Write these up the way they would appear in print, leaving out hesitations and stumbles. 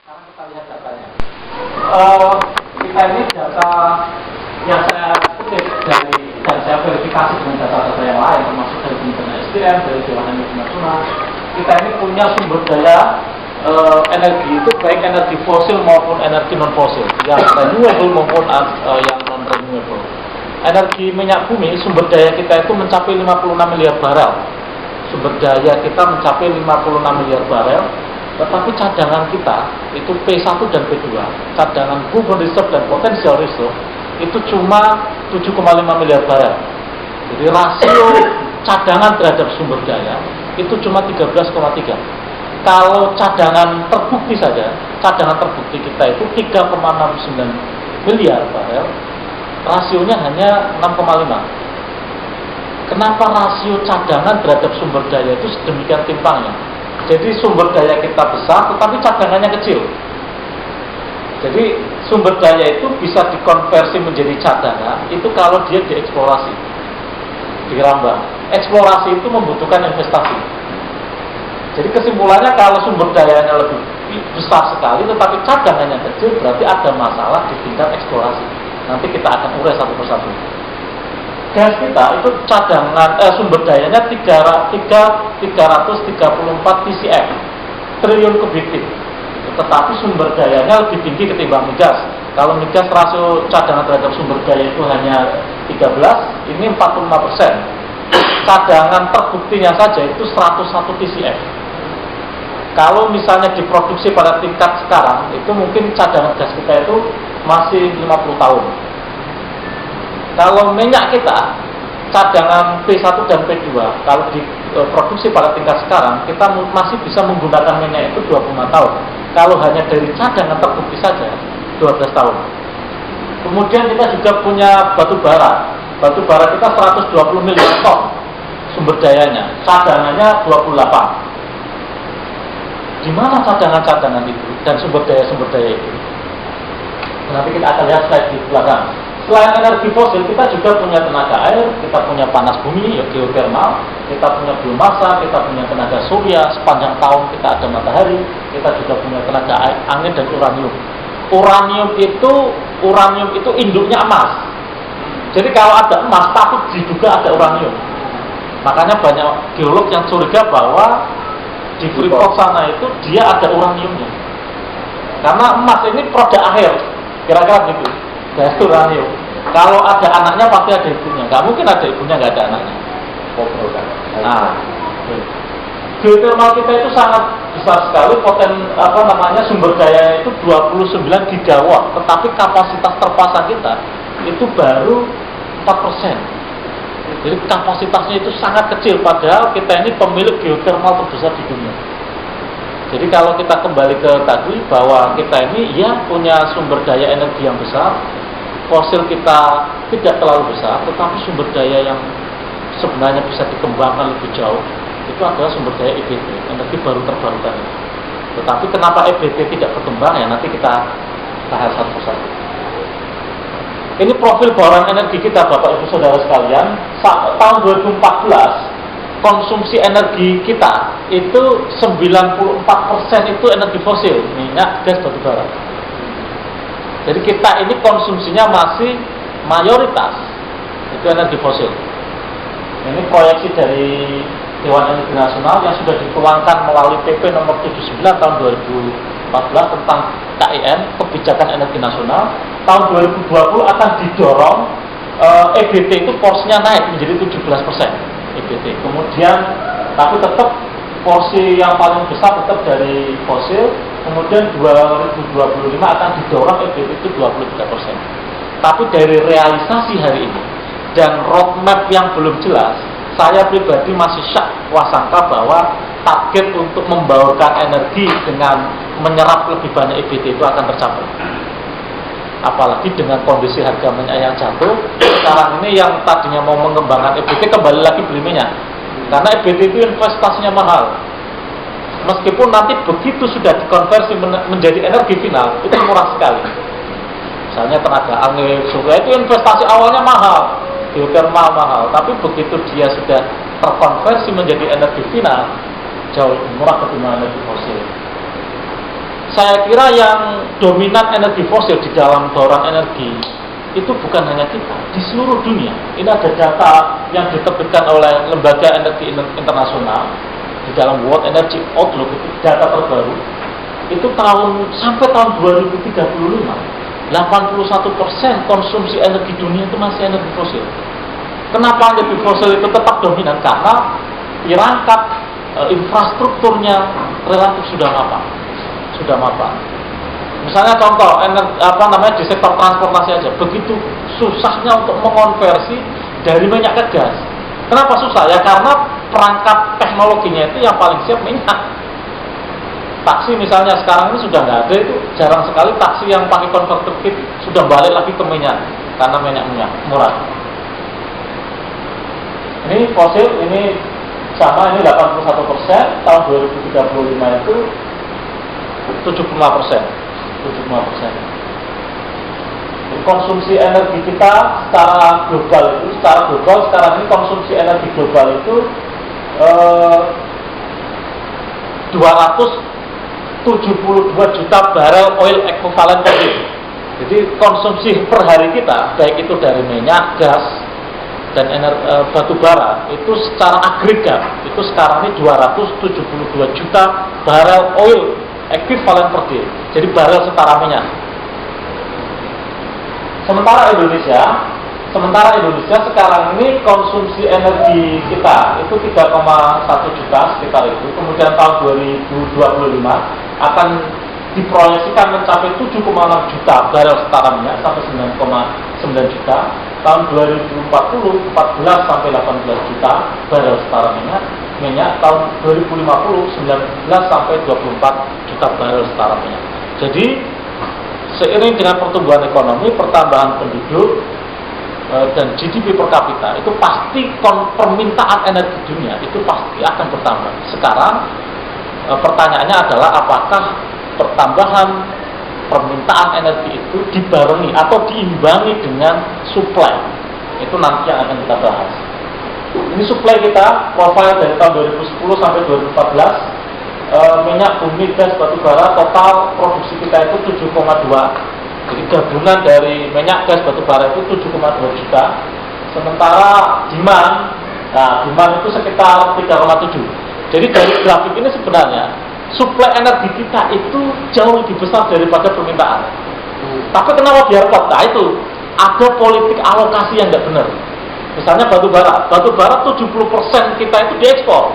Sekarang kita lihat datanya. Kita ini data yang saya kutip dari dan saya verifikasi dengan data-data yang lain, termasuk dari Kementerian SDM, dari Dewan Energi Nasional. Kita ini punya sumber daya energi itu baik energi fosil maupun energi non fosil, yang renewable maupun yang non renewable. Energi minyak bumi, sumber daya kita itu mencapai 56 miliar barel. Sumber daya kita mencapai 56 miliar barel. Tetapi cadangan kita itu P1 dan P2, cadangan proven reserve dan potential reserve itu cuma 7,5 miliar barel. Jadi rasio cadangan terhadap sumber daya itu cuma 13,3. Kalau cadangan terbukti saja, cadangan terbukti kita itu 3,69 miliar barel, rasionya hanya 6,5. Kenapa rasio cadangan terhadap sumber daya itu sedemikian timpangnya? Jadi sumber daya kita besar, tetapi cadangannya kecil. Jadi sumber daya itu bisa dikonversi menjadi cadangan, itu kalau dia dieksplorasi, dirambah. Eksplorasi itu membutuhkan investasi. Jadi kesimpulannya kalau sumber dayanya lebih besar sekali, tetapi cadangannya kecil, berarti ada masalah di tingkat eksplorasi. Nanti kita akan urai satu persatu. Gas kita itu cadangan sumber dayanya 334 TCM triliun kubik feet, tetapi sumber dayanya lebih tinggi ketimbang migas. Kalau migas rasio cadangan terhadap sumber daya itu hanya 13, ini 45%. Cadangan terbuktinya saja itu 101 TCM. Kalau misalnya diproduksi pada tingkat sekarang, itu mungkin cadangan gas kita itu masih 50 tahun. Kalau minyak kita, cadangan P1 dan P2, kalau diproduksi pada tingkat sekarang, kita masih bisa menggunakan minyak itu 25 tahun. Kalau hanya dari cadangan terbukti saja, 12 tahun. Kemudian kita juga punya batu bara. Batu bara kita 120 miliar ton sumber dayanya, cadangannya 28. Di mana cadangan-cadangan itu dan sumber daya itu? Nanti kita akan lihat slide di belakang. Selain energi fosil, kita juga punya tenaga air, kita punya panas bumi, geothermal, kita punya biomasa, kita punya tenaga surya, sepanjang tahun kita ada matahari, kita juga punya tenaga air, angin dan uranium. Uranium itu induknya emas. Jadi kalau ada emas, patut diduga ada uranium. Makanya banyak geolog yang curiga bahwa di Freeport sana itu dia ada uraniumnya. Karena emas ini produk akhir, kira-kira gitu. Dari uranium. Kalau ada anaknya pasti ada ibunya. Nggak mungkin ada ibunya nggak ada anaknya. Nah, geothermal kita itu sangat besar sekali. Sumber daya itu 29 gigawatt. Tetapi kapasitas terpasang kita itu baru 4%. Jadi kapasitasnya itu sangat kecil. Padahal kita ini pemilik geothermal terbesar di dunia. Jadi kalau kita kembali ke tadi bahwa kita ini ya punya sumber daya energi yang besar, fosil kita tidak terlalu besar, tetapi sumber daya yang sebenarnya bisa dikembangkan lebih jauh itu adalah sumber daya EBT, energi baru terbarukan. Tetapi kenapa EBT tidak berkembang ya nanti kita bahas satu persatu. Ini profil bauran energi kita Bapak Ibu Saudara sekalian. Tahun 2014 konsumsi energi kita itu 94% itu energi fosil, minyak, gas, batu bara. Jadi kita ini konsumsinya masih mayoritas itu energi fosil. Ini proyeksi dari Dewan Energi Nasional yang sudah dikeluarkan melalui PP nomor 79 tahun 2014 tentang KIN, Kebijakan Energi Nasional. Tahun 2020 akan didorong EBT itu porsinya naik menjadi 17%. EBT. Kemudian tapi tetap porsi yang paling besar tetap dari fosil. Kemudian 2025 akan didorong EBT itu 23%. Tapi dari realisasi hari ini dan roadmap yang belum jelas, saya pribadi masih syak wasangka bahwa target untuk membaurkan energi dengan menyerap lebih banyak EBT itu akan tercapai. Apalagi dengan kondisi harga minyak yang jatuh, sekarang ini yang tadinya mau mengembangkan EBT kembali lagi beli minyak. Karena EBT itu investasinya mahal. Meskipun nanti begitu sudah dikonversi menjadi energi final, itu murah sekali. Misalnya tenaga angin, surya itu investasi awalnya mahal, geothermal mahal. Tapi begitu dia sudah terkonversi menjadi energi final, jauh lebih murah ketimbang energi fosil. Saya kira yang dominan energi fosil di dalam bauran energi itu bukan hanya kita, di seluruh dunia. Ini ada data yang diterbitkan oleh Lembaga Energi Internasional di dalam World Energy Outlook, itu data terbaru. Itu sampai tahun 2035, 81% konsumsi energi dunia itu masih energi fosil. Kenapa energi fosil itu tetap dominan? Karena perangkat infrastrukturnya relatif sudah mapan. Misalnya contoh di sektor transportasi aja, begitu susahnya untuk mengonversi dari minyak ke gas. Kenapa susah? Ya karena perangkat teknologinya itu yang paling siap minyak. Taksi misalnya sekarang ini sudah nggak ada, itu jarang sekali taksi yang pakai converter kit sudah balik lagi ke minyak karena minyak murah. Ini fosil, ini sama, ini 81%, tahun 2035 itu 75%. Konsumsi energi kita secara global sekarang ini konsumsi energi global itu 272 juta barel oil equivalent per day. Jadi konsumsi per hari kita, baik itu dari minyak, gas, dan batu bara, itu secara agregat itu sekarang ini 272 juta barel oil equivalent per day. Jadi barel setara minyak. Sementara Indonesia sekarang ini konsumsi energi kita itu 3,1 juta sekitar itu. Kemudian tahun 2025 akan diproyeksikan mencapai 7,6 juta barel setara minyak sampai 9,9 juta. Tahun 2040 14 sampai 18 juta barel setara minyak. Tahun 2050 19 sampai 24 juta barel setara minyak. Jadi seiring dengan pertumbuhan ekonomi, pertambahan penduduk, dan GDP per kapita, itu pasti permintaan energi dunia itu pasti akan bertambah. Sekarang pertanyaannya adalah apakah pertambahan permintaan energi itu dibarengi atau diimbangi dengan supply. Itu nanti yang akan kita bahas. Ini supply kita, profil dari tahun 2010 sampai 2014. Minyak bumi, gas, batu bara, total produksi kita itu 7,2. Jadi gabungan dari minyak, gas, batu bara itu 7,2 juta. Sementara demand itu sekitar 3,7. Jadi dari grafik ini sebenarnya suplai energi kita itu jauh lebih besar daripada permintaan. Tapi kenapa biar top? Nah itu ada politik alokasi yang nggak benar. Misalnya batu bara 70% kita itu diekspor.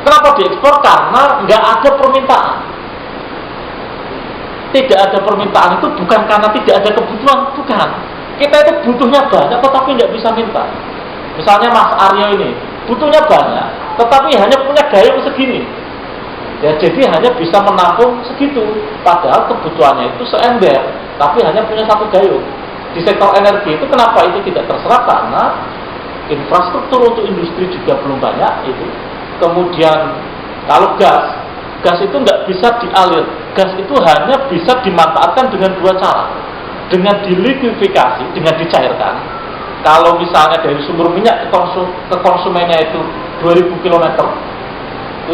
Kenapa diekspor? Karena nggak ada permintaan. Tidak ada permintaan itu bukan karena tidak ada kebutuhan, bukan. Kita itu butuhnya banyak, tetapi nggak bisa minta. Misalnya Mas Aryo ini butuhnya banyak, tetapi hanya punya gayung segini. Ya, jadi hanya bisa menampung segitu. Padahal kebutuhannya itu seember, tapi hanya punya satu gayung. Di sektor energi itu kenapa itu tidak terserap? Karena infrastruktur untuk industri juga belum banyak itu. Kemudian kalau gas itu nggak bisa dialir. Gas itu hanya bisa dimanfaatkan dengan dua cara. Dengan dilikuidifikasi, dengan dicairkan. Kalau misalnya dari sumber minyak ke konsumennya itu 2000 km,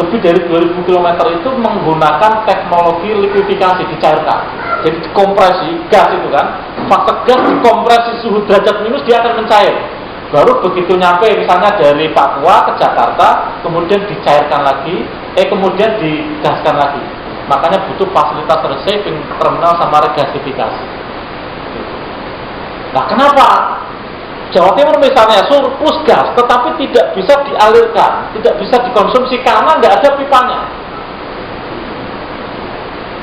lebih dari 2000 km itu menggunakan teknologi likuidifikasi, dicairkan. Jadi dikompresi gas itu kan, fase gas dikompresi suhu derajat minus, dia akan mencair. Baru begitu nyampe misalnya dari Papua ke Jakarta, kemudian dicairkan lagi, kemudian digaskan lagi. Makanya butuh fasilitas receiving terminal sama regasifikasi. Nah kenapa Jawa Timur misalnya surplus gas, tetapi tidak bisa dialirkan, tidak bisa dikonsumsi karena nggak ada pipanya.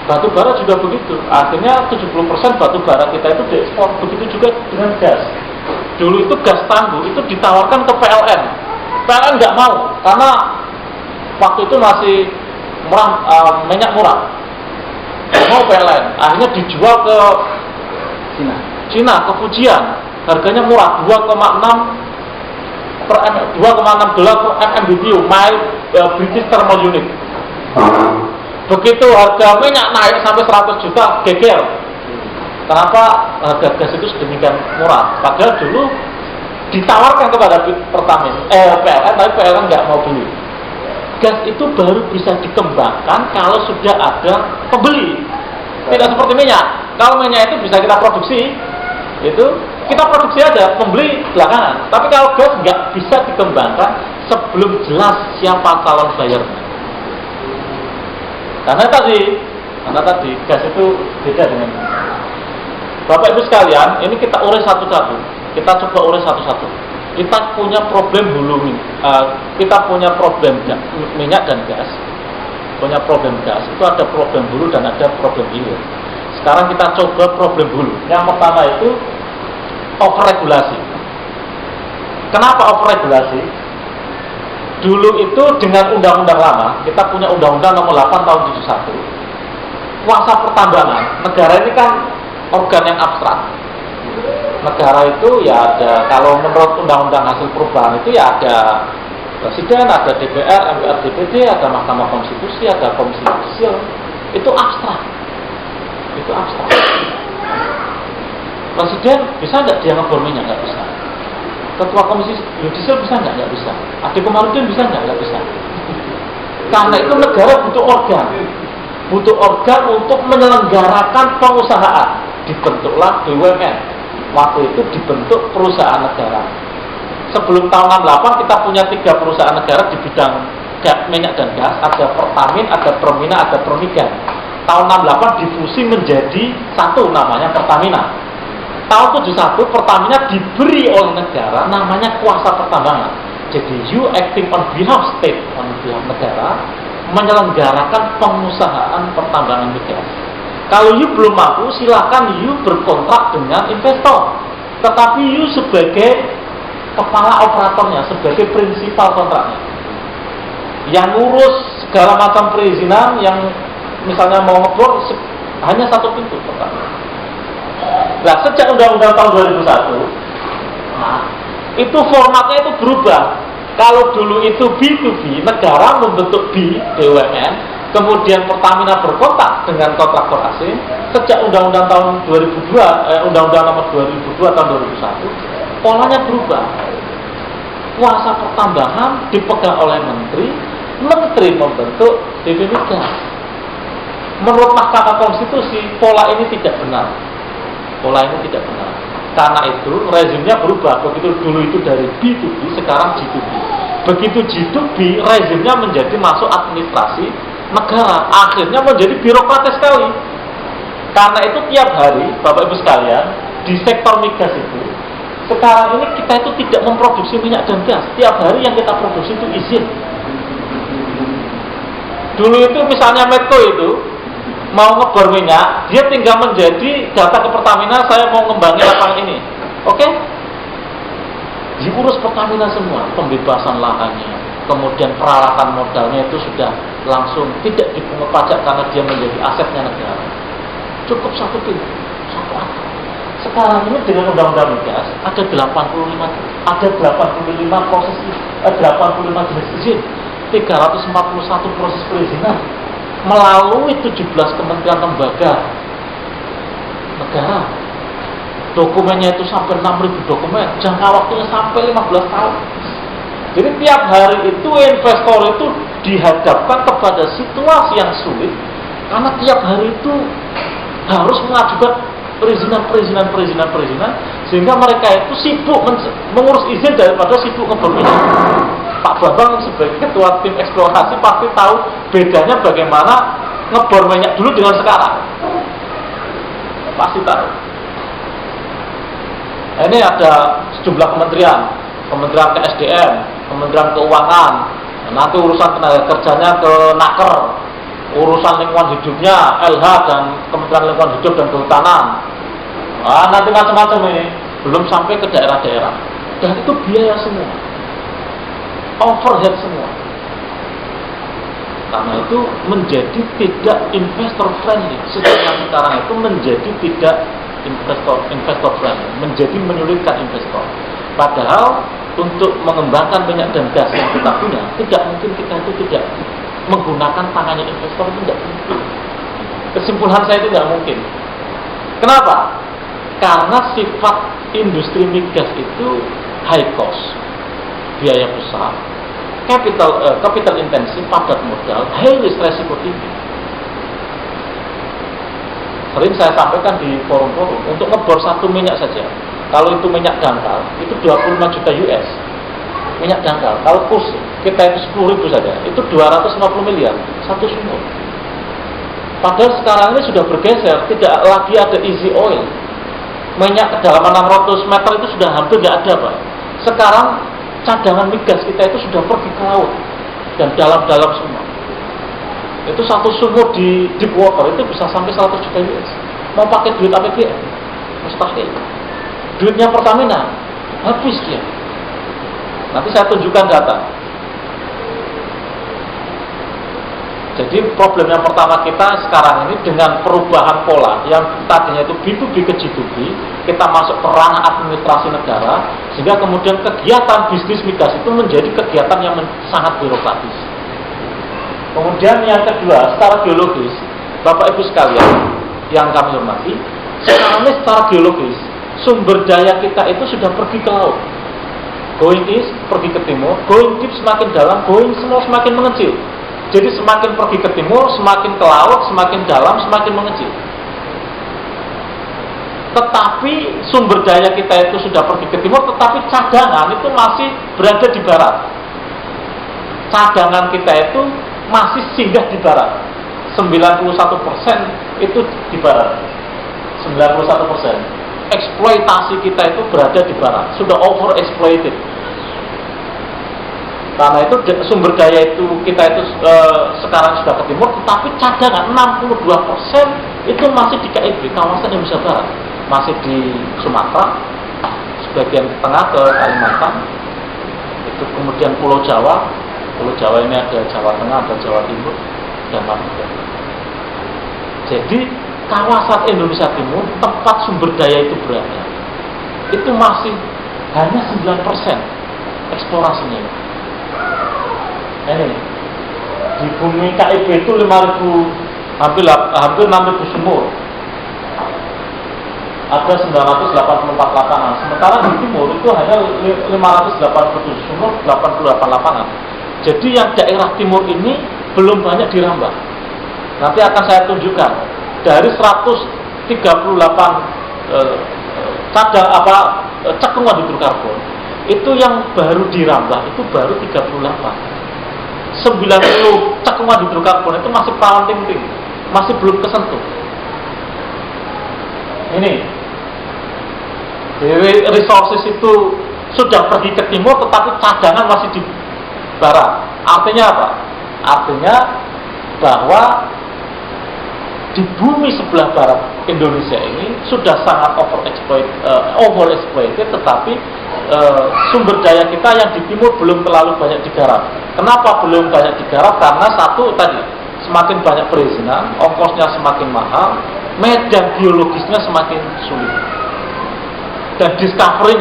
Batu bara juga begitu. Artinya 70% batu bara kita itu diekspor. Begitu juga dengan gas. Dulu itu gas tangguh itu ditawarkan ke PLN. PLN nggak mau karena waktu itu masih minyak murah. Nggak mau PLN. Akhirnya dijual ke Cina, ke Fujian. Harganya murah, 2,6 dolar per MMBTU, British Thermal Unit. Begitu harga minyak naik sampai 100 juta, geger. Kenapa harga gas itu sedemikian murah? Padahal dulu ditawarkan kepada PLN, tapi PLN nggak mau beli. Gas itu baru bisa dikembangkan kalau sudah ada pembeli. tidak seperti minyak. Kalau minyak itu bisa kita produksi, itu kita produksi aja, pembeli belakangan. Tapi kalau gas nggak bisa dikembangkan sebelum jelas siapa calon bayarnya. Karena tadi gas itu beda dengan Bapak Ibu sekalian, ini kita urai satu-satu. Kita coba urai satu-satu. Kita punya problem kita punya problem minyak dan gas. Punya problem gas, itu ada problem hulu dan ada problem hilir. Sekarang kita coba problem hulu. Yang pertama itu overregulasi. Kenapa overregulasi? Dulu itu dengan undang-undang lama, kita punya undang-undang nomor 8 tahun 71. Kuasa pertambangan, negara ini kan organ yang abstrak. Negara itu ya ada, kalau menurut undang-undang hasil perubahan itu ya ada Presiden, ada DPR, MPR, DPD, ada Mahkamah Konstitusi, ada Komisi Yudisial. Itu abstrak. Itu abstrak. Presiden bisa nggak dia ngebor minyak? Nggak bisa. Ketua Komisi Yudisial bisa nggak? Nggak bisa. Adekomarudin bisa nggak? Nggak bisa. Karena itu negara butuh organ. Butuh organ untuk menyelenggarakan pengusahaan. Dibentuklah BUMN. Waktu itu dibentuk perusahaan negara. Sebelum tahun 68 kita punya 3 perusahaan negara di bidang minyak dan gas. Ada Pertamina, ada Permina, ada Permigas. Tahun 68 difusi menjadi satu, namanya Pertamina. Tahun 71 Pertamina diberi oleh negara namanya kuasa pertambangan. Jadi you acting on behalf state, on behalf negara, menyelenggarakan pengusahaan pertambangan migas. Kalau you belum mampu, silakan you berkontrak dengan investor. Tetapi you sebagai kepala operatornya, sebagai prinsipal kontraknya, yang ngurus segala macam perizinan, yang misalnya mau ngebor hanya satu pintu pertama. Nah, sejak undang-undang tahun 2001, itu formatnya itu berubah. Kalau dulu itu B2B, negara membentuk BUMN, kemudian Pertamina berkontrak dengan kontraktor asing. Sejak undang-undang tahun 2002, undang-undang nomor 2002 tahun 2001, polanya berubah. Kuasa pertambangan dipegang oleh menteri, menteri membentuk DP Migas. Menurut Mahkamah Konstitusi, pola ini tidak benar. Pola ini tidak benar. Karena itu rezimnya berubah. Begitu dulu itu dari B2B, sekarang G2B. Begitu G2B, rezimnya menjadi masuk administrasi negara. Akhirnya menjadi birokratis sekali. Karena itu tiap hari, Bapak Ibu sekalian, di sektor migas itu, sekarang ini kita itu tidak memproduksi minyak dan gas. Tiap hari yang kita produksi itu izin. Dulu itu misalnya Medco itu mau ngebor minyak, dia tinggal menjadi data ke Pertamina, saya mau ngembangin lapangan ini. Oke? Diurus Pertamina semua, pembebasan lahannya, kemudian peralatan modalnya itu sudah langsung tidak dipungut pajak karena dia menjadi asetnya negara. Cukup satu pintu, satu akun. Sekarang ini dengan undang-undang migas ada 85 proses, 85 jenis izin, 341 proses perizinan melalui 17 kementerian lembaga negara. Dokumennya itu sampai 6.000 dokumen, jangka waktunya sampai 15 tahun. Jadi tiap hari itu investor itu dihadapkan kepada situasi yang sulit, karena tiap hari itu harus mengajukan perizinan, sehingga mereka itu sibuk mengurus izin daripada sibuk ngebor minyak. Pak Bambang sebagai ketua tim eksplorasi pasti tahu bedanya bagaimana ngebor minyak dulu dengan sekarang. Pasti tahu. Ini ada sejumlah kementerian ke SDM, Kementerian Keuangan, nanti urusan tenaga kerjanya ke Naker, urusan lingkungan hidupnya LH dan Kementerian Lingkungan Hidup dan Kehutanan. Nanti macam-macam ini, belum sampai ke daerah-daerah. Dan itu biaya semua, overhead semua. Karena itu menjadi tidak investor friendly. Sekarang itu menjadi tidak investor friendly, menjadi menyulitkan investor. Padahal untuk mengembangkan minyak dan gas yang kita punya, tidak mungkin kita itu tidak menggunakan tangannya investor, itu tidak mungkin. Kesimpulan saya itu tidak mungkin. Kenapa? Karena sifat industri migas itu high cost, biaya besar, capital intensif, padat modal, high risk, resiko tinggi. Sering saya sampaikan di forum-forum, untuk ngebor satu minyak saja, kalau itu minyak dangkal, itu 25 juta US. Minyak dangkal, kalau kurs kita itu 10.000 saja, itu 250 miliar satu sumur. Padahal sekarang ini sudah bergeser, tidak lagi ada easy oil. Minyak kedalaman 600 meter itu sudah hampir tidak ada, Pak. Sekarang cadangan migas kita itu sudah pergi ke laut dan dalam-dalam semua. Itu satu sumur di deep water itu bisa sampai 100 juta US. Mau pakai duit APBN? Mustahil. Duitnya Pertamina habis dia. Nanti saya tunjukkan data. Jadi problem yang pertama kita sekarang ini dengan perubahan pola yang tadinya itu B2B ke G2B, kita masuk ke ranah administrasi negara, sehingga kemudian kegiatan bisnis migas itu menjadi kegiatan yang sangat birokratis. Kemudian yang kedua, secara geologis, Bapak Ibu sekalian yang kami hormati, sekarang ini secara geologis sumber daya kita itu sudah pergi ke laut. Going east, pergi ke timur, going deep semakin dalam, going small semakin mengecil. Jadi semakin pergi ke timur, semakin ke laut, semakin dalam, semakin mengecil. Tetapi sumber daya kita itu sudah pergi ke timur, tetapi cadangan itu masih berada di barat. Cadangan kita itu masih singgah di barat. 91% itu di barat. 91%. Eksploitasi kita itu berada di barat, sudah overexploited. Karena itu sumber daya itu kita itu sekarang sudah ke timur, tetapi cadangan 62% itu masih di KIB, kawasan Indonesia Barat, masih di Sumatera, sebagian ke tengah ke Kalimantan, itu kemudian Pulau Jawa ini ada Jawa Tengah, ada Jawa Timur, dan Madura. Jadi kawasan Indonesia Timur, tempat sumber daya itu berada, itu masih hanya 9% eksplorasinya. Ini di bumi KIB itu 5.000, hampir 6.000 sumur, ada 984 lapangan. Sementara di timur itu hanya 587 sumur, 88 lapangan. Jadi yang daerah timur ini belum banyak dirambah. Nanti akan saya tunjukkan dari 138 cekungan hidrokarbon, itu yang baru dirambah itu baru 38. 90 cekungan hidrokarbon itu masih perawan ting-ting, masih belum kesentuh. Ini jadi resources itu sudah pergi ke timur, tetapi cadangan masih di barat. Artinya apa? Artinya bahwa di bumi sebelah barat Indonesia ini sudah sangat overexploited, tetapi sumber daya kita yang di timur belum terlalu banyak digarap. Kenapa belum banyak digarap? Karena satu tadi, semakin banyak perizinan, ongkosnya semakin mahal, medan geologisnya semakin sulit, dan discovery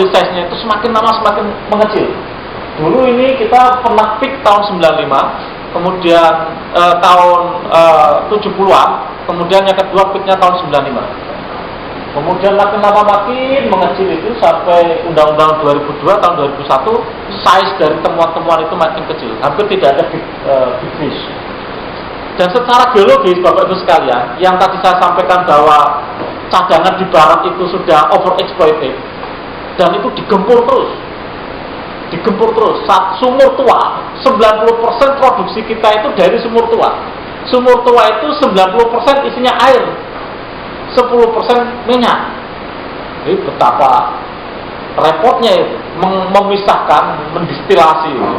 size-nya itu semakin lama semakin mengecil. Dulu ini kita pernah peak tahun 95, kemudian tahun 70-an, kemudian yang kedua peaknya tahun 95. Kemudian makin lama makin mengecil itu sampai Undang-Undang 2002 tahun 2001, size dari temuan-temuan itu makin kecil, hampir tidak ada big fish. Dan secara geologis, Bapak Ibu sekalian, yang tadi saya sampaikan bahwa cadangan di barat itu sudah overexploited, dan itu digempur terus. Sumur tua, 90% produksi kita itu dari sumur tua. Sumur tua itu 90% isinya air, 10% minyak. Jadi betapa repotnya itu memisahkan, mendistilasi itu,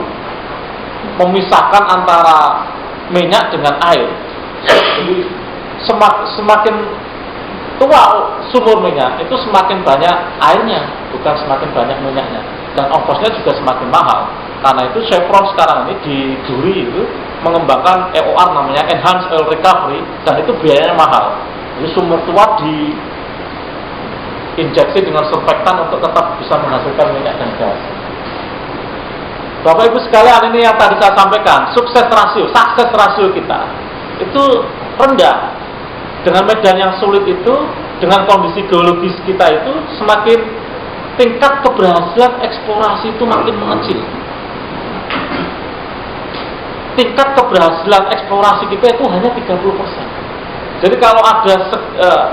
memisahkan antara minyak dengan air. Jadi semakin tua sumur minyak itu semakin banyak airnya, bukan semakin banyak minyaknya, dan ongkosnya juga semakin mahal. Karena itu Chevron sekarang ini di Duri itu mengembangkan EOR, namanya Enhanced Oil Recovery, dan itu biayanya mahal. Jadi sumur tua diinjeksi dengan surfaktan untuk tetap bisa menghasilkan minyak dan gas. Bapak Ibu sekalian, ini yang tadi saya sampaikan, success ratio kita itu rendah. Dengan medan yang sulit itu, dengan kondisi geologis kita itu, semakin tingkat keberhasilan eksplorasi itu makin mengecil. Tingkat keberhasilan eksplorasi kita itu hanya 30%. Jadi kalau ada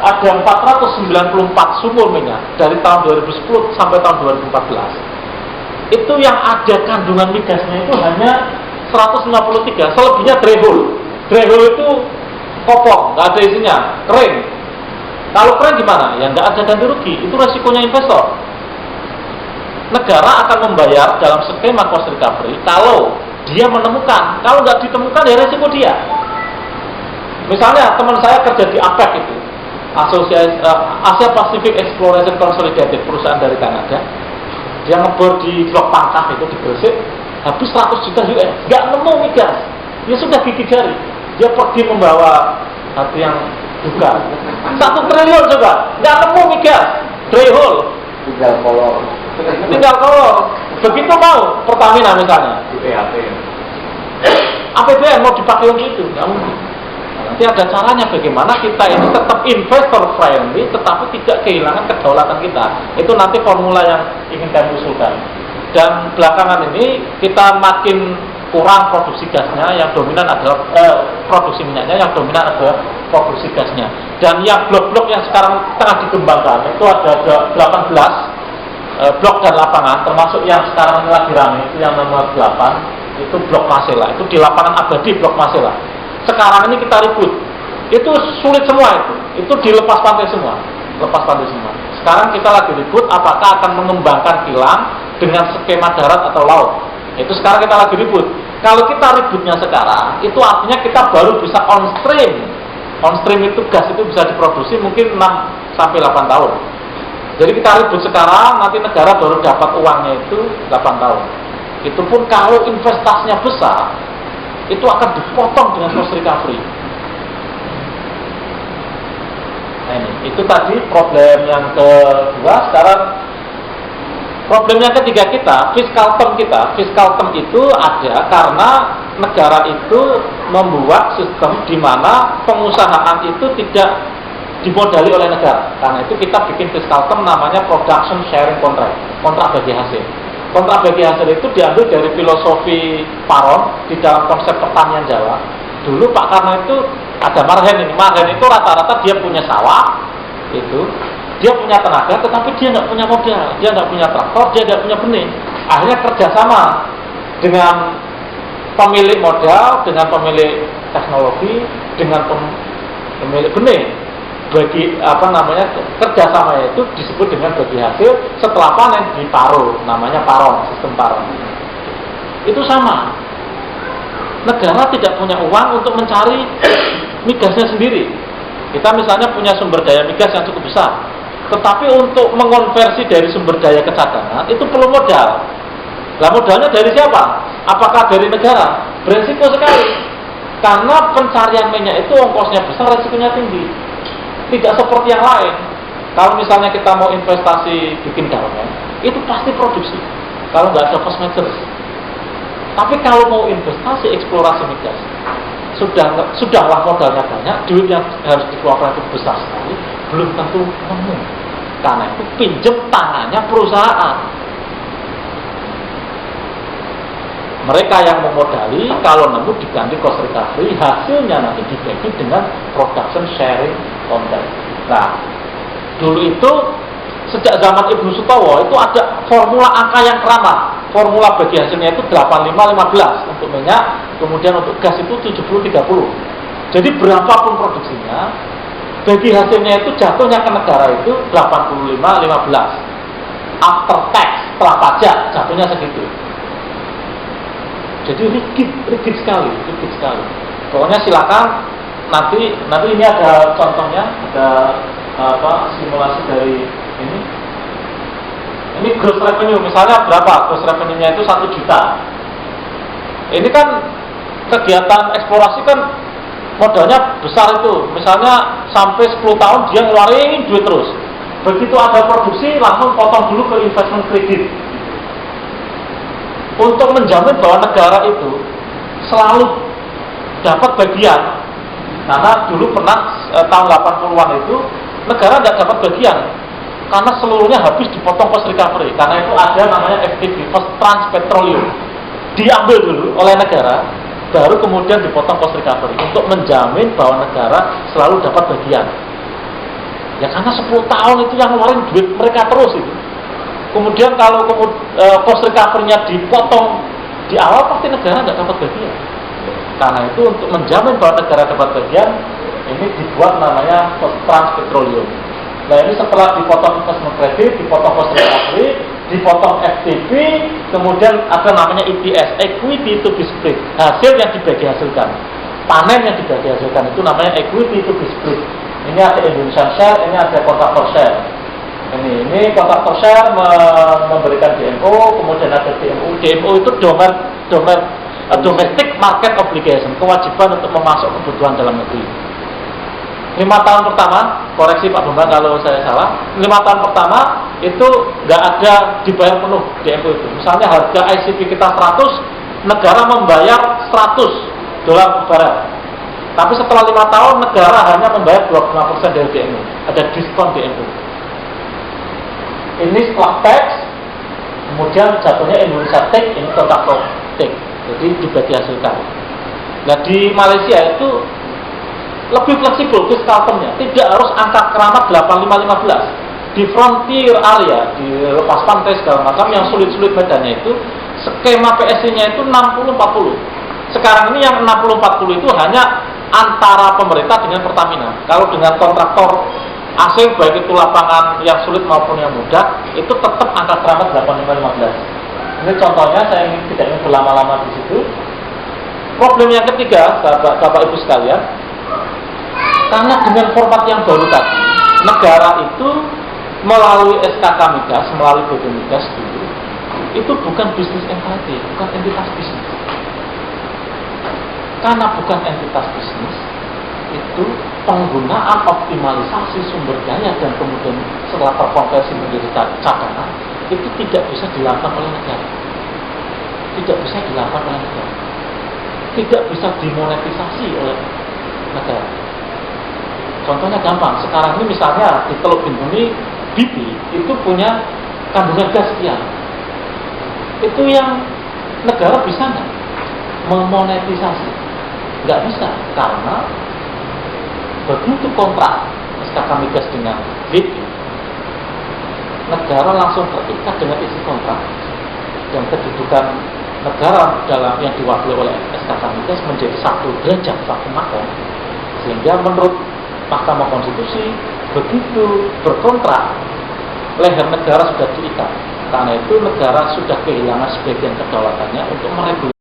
494 sumur minyak dari tahun 2010 sampai tahun 2014, itu yang ada kandungan migasnya itu hanya 153, selebihnya drehol. Drehol itu kopong, nggak ada isinya, kering. Kalau kering gimana? Ya nggak ada ganti rugi, itu resikonya investor. Negara akan membayar dalam skema cost recovery kalau dia menemukan. Kalau nggak ditemukan ya resiko dia. Misalnya teman saya kerja di APEC itu, Asia Pacific Exploration Consolidated, perusahaan dari Kanada. Dia ngebor di Blok Pangkah itu di Gresik, habis 100 juta US, nggak nemu migas. Ya sudah gigi jari. Dia pergi membawa hati yang duka. 1 triliun coba, nggak nemu migas, drehol. Tinggal kolor. Begitu mau Pertamina misalnya, APBN mau dipakai untuk itu, nggak mungkin. Nanti ada caranya bagaimana kita ini tetap investor friendly, tetapi tidak kehilangan kedaulatan kita. Itu nanti formula yang ingin kami usulkan. Dan belakangan ini kita makin kurang produksi gasnya, yang dominan adalah produksi minyaknya, yang dominan adalah produksi gasnya. Dan yang blok-blok yang sekarang tengah dikembangkan itu ada 18 blok dan lapangan, termasuk yang sekarang ini lagi ramai itu yang nomor 8 itu blok Masela, itu di lapangan abadi blok Masela. Sekarang ini kita ribut, itu sulit semua, itu dilepas pantai semua, lepas pantai semua. Sekarang kita lagi ribut apakah akan mengembangkan kilang dengan skema darat atau laut. Itu sekarang kita lagi ribut. Kalau kita ributnya sekarang, itu artinya kita baru bisa on stream. On stream itu gas itu bisa diproduksi mungkin 6-8 tahun. Jadi kita ribut sekarang, nanti negara baru dapat uangnya itu 8 tahun. Itu pun kalau investasinya besar, itu akan dipotong dengan cost recovery. Nah ini, itu tadi problem yang kedua. Sekarang problem yang ketiga kita, fiscal term kita. Fiscal term itu ada karena negara itu membuat sistem di mana pengusahaan itu tidak dimodali oleh negara. Karena itu kita bikin fiscal term namanya production sharing contract, kontrak bagi hasil. Kontrak bagi hasil itu diambil dari filosofi Paron di dalam konsep pertanian Jawa. Dulu Pak Karno itu ada marhen ini. Marhen itu rata-rata dia punya sawah, itu dia punya tenaga, tetapi dia nggak punya modal, dia nggak punya traktor, dia nggak punya benih. Akhirnya kerjasama dengan pemilik modal, dengan pemilik teknologi, dengan pemilik benih. Bagi kerjasama itu disebut dengan bagi hasil setelah panen di paro, namanya paron, sistem paron. Itu sama. Negara tidak punya uang untuk mencari migasnya sendiri. Kita misalnya punya sumber daya migas yang cukup besar, tetapi untuk mengonversi dari sumber daya ke cadangan itu perlu modal. Lah modalnya dari siapa? Apakah dari negara? Beresiko sekali. Karena pencarian minyak itu ongkosnya besar, resikonya tinggi. Tidak seperti yang lain. Kalau misalnya kita mau investasi bikin garmen, itu pasti produksi. Kalau nggak ada cost matters. Tapi kalau mau investasi eksplorasi migas, sudahlah modalnya banyak, duit yang harus dikeluarkan itu besar sekali, belum tentu nemu. Karena itu pinjam tangannya perusahaan. Mereka yang memodali, kalau nemu diganti cost recovery, hasilnya nanti dibagi dengan production sharing contract. Nah, dulu itu sejak zaman Ibnu Sutowo itu ada formula angka yang keramat. Formula bagi hasilnya itu 85-15 untuk minyak, kemudian untuk gas itu 70-30. Jadi berapapun produksinya, bagi hasilnya itu jatuhnya ke negara itu 85-15. After tax, setelah pajak, jatuhnya segitu. Jadi rigid sekali. Pokoknya silakan nanti ini ada contohnya, ada simulasi dari ini. Ini gross revenue, misalnya berapa? Gross revenue-nya itu 1 juta. Ini kan kegiatan eksplorasi kan modalnya besar itu. Misalnya sampai 10 tahun dia ngeluarin duit terus. Begitu ada produksi langsung potong dulu ke investment kredit. Untuk menjamin bahwa negara itu selalu dapat bagian. Karena dulu pernah tahun 80-an itu negara tidak dapat bagian karena seluruhnya habis dipotong cost recovery. Karena itu ada namanya FTP, First Trans Petroleum, diambil dulu oleh negara, baru kemudian dipotong cost recovery untuk menjamin bahwa negara selalu dapat bagian. Ya karena 10 tahun itu yang ngeluarin duit mereka terus itu. Kemudian kalau cost recovery-nya dipotong di awal, pasti negara nggak dapat bagian. Karena itu untuk menjamin bahwa negara dapat bagian, ini dibuat namanya Trans Petroleum. Nah ini setelah dipotong investment credit, dipotong cost recovery, dipotong FTP, kemudian ada namanya ETS, equity to be split, hasil yang dibagi hasilkan, panen yang dibagi hasilkan itu namanya equity to be split. Ini ada Indonesian share, ini ada kontraktor share. Ini kontraktor share memberikan DMO, kemudian ada DMO. DMO itu domestic market obligation, kewajiban untuk memasuk kebutuhan dalam negeri. 5 tahun pertama, koreksi Pak Bambang kalau saya salah, 5 tahun pertama itu nggak ada dibayar penuh DMO itu. Misalnya harga ICP kita 100, negara membayar $100 per barel. Tapi setelah 5 tahun negara hanya membayar 25% dari DMO, ada diskon DMO. Ini setelah tax, kemudian jatuhnya Indonesia take, ini kontraktor take, jadi dibagi hasilkan. Nah di Malaysia itu lebih fleksibel fiskal termnya, tidak harus angka keramat 85-15. Di frontier area, di lepas pantai segala macam yang sulit-sulit medannya itu, skema PSC-nya itu 60-40. Sekarang ini yang 60-40 itu hanya antara pemerintah dengan Pertamina. Kalau dengan kontraktor asing, baik itu lapangan yang sulit maupun yang mudah, itu tetap angka keramat 85-15. Ini contohnya, saya tidak ingin berlama-lama di situ. Problem yang ketiga, Bapak Ibu sekalian, karena dengan format yang baru tadi, negara itu melalui SKK Migas, melalui BP Migas dulu, itu bukan bisnis entity, bukan entitas bisnis. Karena bukan entitas bisnis, itu penggunaan optimalisasi sumber daya dan kemudian setelah terkonversi menjadi cadangan, itu tidak bisa dilakukan oleh negara. Tidak bisa dilakukan oleh negara. Tidak bisa dimonetisasi oleh negara. Contohnya gampang, sekarang ini misalnya di Teluk Bintuni, BP itu punya kandungan gas sekian. Itu yang negara bisa nggak memonetisasi? Nggak bisa, karena begitu kontrak SKK Migas dengan BP, negara langsung terikat dengan isi kontrak, dan kedudukan negara dalam yang diwakili oleh SKK Migas menjadi satu derajat, satu makom. Sehingga menurut Mahkamah Konstitusi, begitu berkontrak, leher negara sudah diikat. Karena itu negara sudah kehilangan sebagian kedaulatannya untuk meregulasi